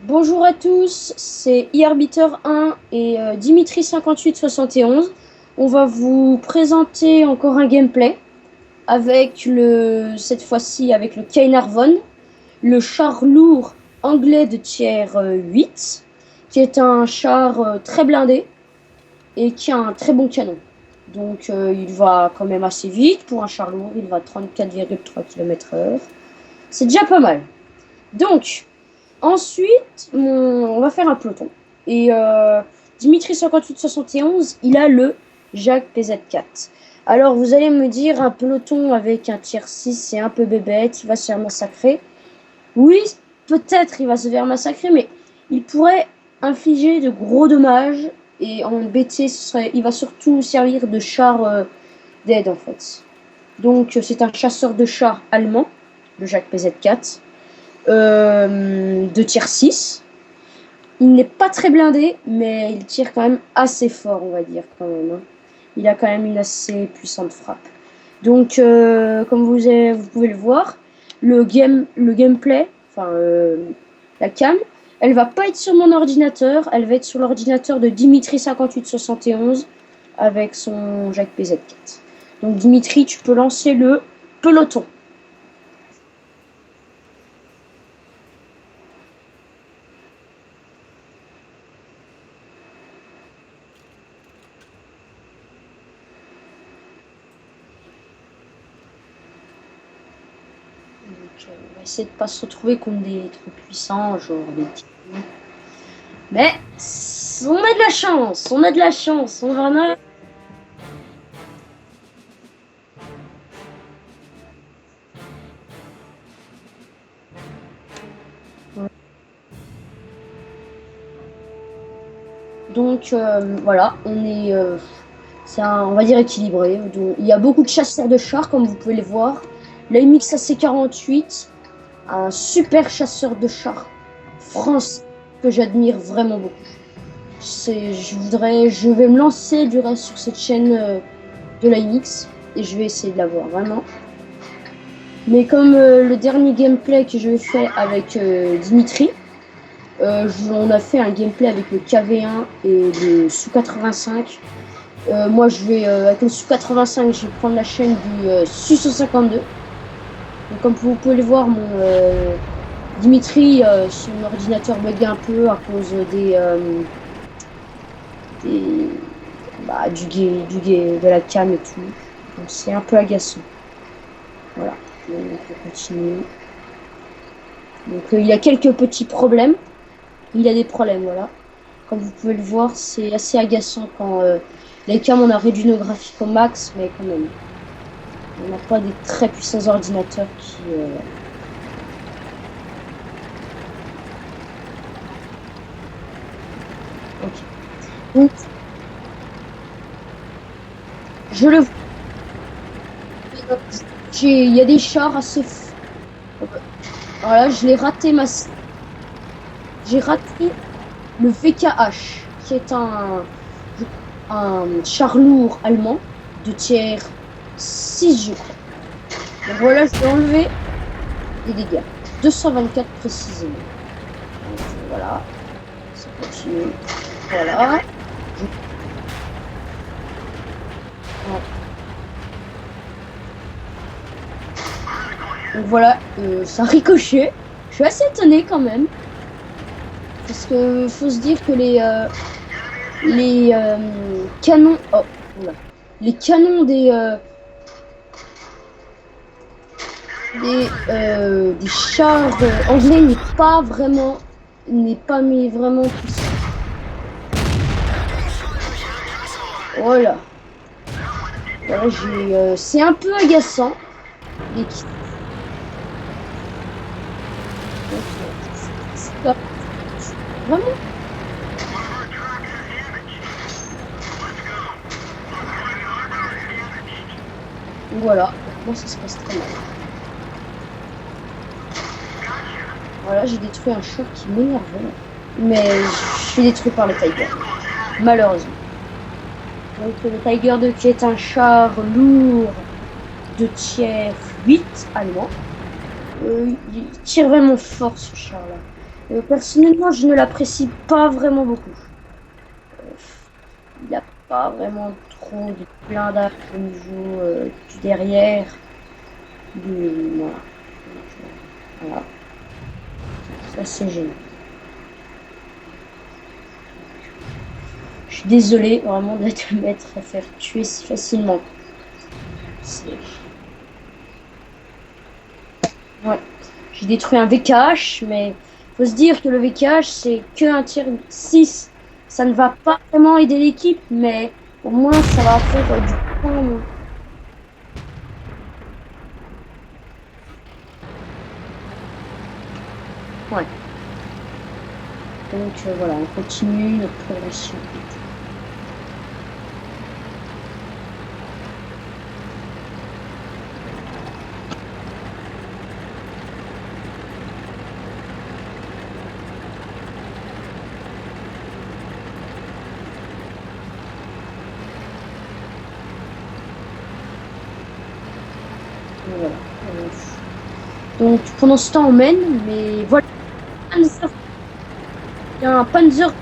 Bonjour à tous, c'est eArbiter1 et Dimitri5871. On va vous présenter encore un gameplay avec cette fois-ci avec le Caernarvon, le char lourd anglais de tier 8, qui est un char très blindé et qui a un très bon canon. Donc il va quand même assez vite pour un char lourd, il va à 34,3 km/h. C'est déjà pas mal. Donc, ensuite, on va faire un peloton. Et Dimitri 5871, il a le Jacques PZ4. Alors, vous allez me dire, un peloton avec un tier 6, c'est un peu bébête, il va se faire massacrer. Oui, peut-être il va se faire massacrer, mais il pourrait infliger de gros dommages. Et en BT, il va surtout servir de char d'aide, en fait. Donc, c'est un chasseur de chars allemand, le Jacques PZ4. De tir 6. Il n'est pas très blindé, mais il tire quand même assez fort, on va dire, quand même. Hein. Il a quand même une assez puissante frappe. Donc, comme vous pouvez le voir, le gameplay, enfin, la cam, elle va pas être sur mon ordinateur, elle va être sur l'ordinateur de Dimitri5871 avec son Jacques PZ4. Donc, Dimitri, tu peux lancer le peloton. Donc, on va essayer de pas se retrouver contre des trucs puissants, genre des petits. Mais on a de la chance, on a de la chance, on en a. Donc voilà, on va dire équilibré. Donc, il y a beaucoup de chasseurs de chars, comme vous pouvez les voir. La MX AC48, un super chasseur de chars France que j'admire vraiment beaucoup. Je vais me lancer du reste sur cette chaîne de la MX et je vais essayer de la voir vraiment. Mais comme le dernier gameplay que je fait avec Dimitri, on a fait un gameplay avec le KV1 et le Su-85. Moi, avec le Su-85, je vais prendre la chaîne du Su-152. Donc, comme vous pouvez le voir, mon Dimitri, son ordinateur bug un peu à cause de la cam et tout. Donc, c'est un peu agaçant. Voilà, donc on continue. Donc, il y a quelques petits problèmes. Il a des problèmes, voilà. Comme vous pouvez le voir, c'est assez agaçant quand les cams, on a réduit nos graphiques au max, mais quand même. On n'a pas des très puissants ordinateurs qui... Ok. Donc, je le vois. Il y a des chars assez... Voilà, je l'ai raté J'ai raté le VKH, qui est un char lourd allemand de tiers 6, je crois. Donc voilà, je vais enlever les dégâts. 224 précisément. Donc voilà, ça continue. Voilà. Donc voilà, ça ricochet. Je suis assez étonné quand même. Parce que faut se dire que les canons. Oh, oula. Les canons des chars anglais n'est pas mais vraiment puissant. Voilà. Voilà, c'est un peu agaçant. Les... Vraiment. Voilà, moi ça se passe très mal. Voilà, j'ai détruit un char qui m'énervait. Mais je suis détruit par le Tiger. Malheureusement. Donc le Tiger 2 qui est un char lourd de tiers 8 allemand. Il tire vraiment fort ce char là. Personnellement, je ne l'apprécie pas vraiment beaucoup. Euh, il n'y a pas vraiment trop de blindage au niveau du derrière. Voilà. Voilà. Ça, c'est gênant. Je suis désolé vraiment d'être le maître à faire tuer si facilement. Ouais. J'ai détruit un VKH, mais faut se dire que le VKH, c'est que un tir 6. Ça ne va pas vraiment aider l'équipe, mais au moins ça va faire du point. Ouais. Donc voilà, on continue notre progression. Voilà. Donc pendant ce temps on mène, mais voilà. Il y a un Panzer.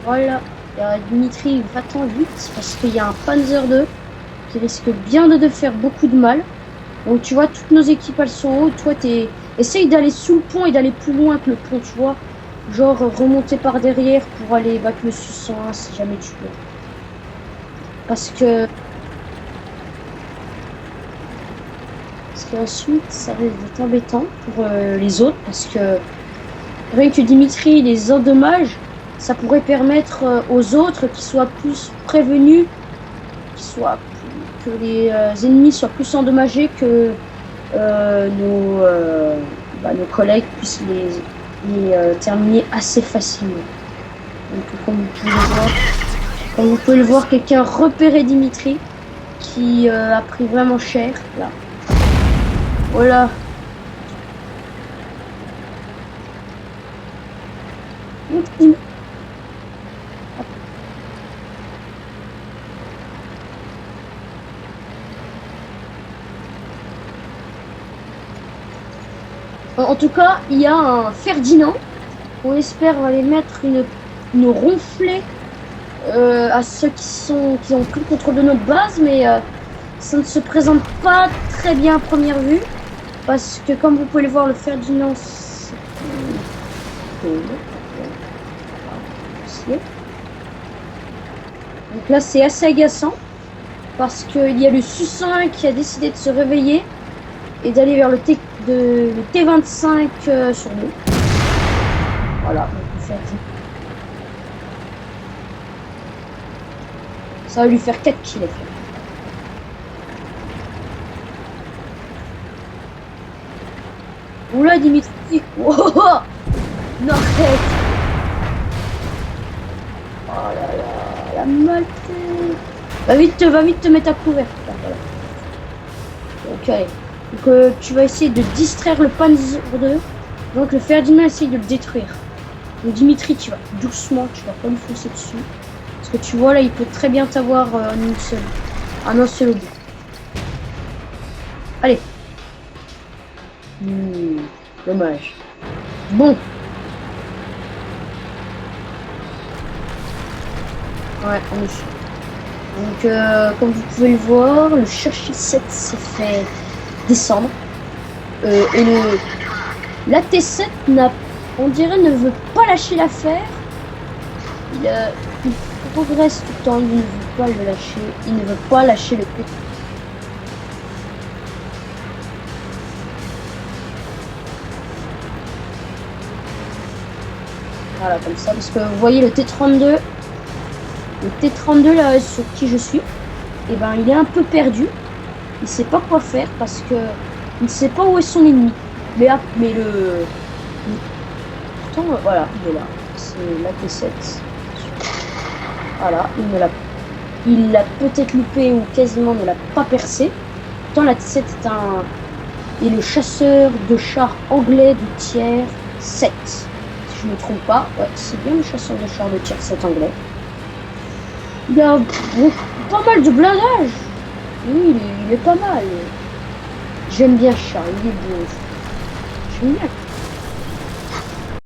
Voilà. Il y a Dimitri, va-t'en vite parce qu'il y a un Panzer 2 qui risque bien de faire beaucoup de mal. Donc tu vois, toutes nos équipes elles sont hautes. Toi, essaye d'aller sous le pont et d'aller plus loin que le pont, tu vois. Genre remonter par derrière pour aller battre le 601 si jamais tu peux. Parce que ensuite ça risque d'être embêtant pour les autres parce que rien que Dimitri les endommage, ça pourrait permettre aux autres qui soient plus prévenus, que les ennemis soient plus endommagés, que nos collègues puissent les terminer assez facilement. Donc comme vous pouvez le voir, quelqu'un a repéré Dimitri qui a pris vraiment cher là. Voilà. En tout cas, il y a un Ferdinand. On espère aller mettre une ronflée à ceux qui ont pris le contrôle de notre base, mais ça ne se présente pas très bien à première vue. Parce que comme vous pouvez le voir, le Ferdinand... Donc là, c'est assez agaçant. Parce qu'il y a le Su-101 qui a décidé de se réveiller et d'aller vers le T25 sur nous. Voilà, on peut faire ça va lui faire 4 kills. Oula, Dimitri. Oh, oh, oh. Non, arrête. Oh là là, la malté. Va vite te mettre à couvert. Voilà. Donc, allez. Donc, tu vas essayer de distraire le Panzer 2. Donc, le Ferdinand essaye de le détruire. Donc, Dimitri, tu vas doucement, tu vas pas lui foncer dessus. Parce que tu vois, là, il peut très bien t'avoir en un seul obus. Allez. Dommage. Bon. Ouais, on est sûr. Donc, comme vous pouvez le voir, le Churchill 7 s'est fait descendre. Et la T7 on dirait, ne veut pas lâcher l'affaire. Il progresse tout le temps, il ne veut pas le lâcher. Il ne veut pas lâcher le T. Voilà, comme ça, parce que vous voyez le T32. Le T32 là sur qui je suis, et ben il est un peu perdu. Il sait pas quoi faire parce que il ne sait pas où est son ennemi. Mais pourtant voilà, il est là. C'est la T7. Voilà, il l'a peut-être loupé ou quasiment ne l'a pas percé. Pourtant la T7 est le chasseur de chars anglais du tiers 7. Si je ne me trompe pas, ouais, c'est bien le chasseur de chars de tiers 7 anglais. Il y a pas mal de blindage. Oui, il est pas mal. J'aime bien Charles, il est beau. J'aime bien.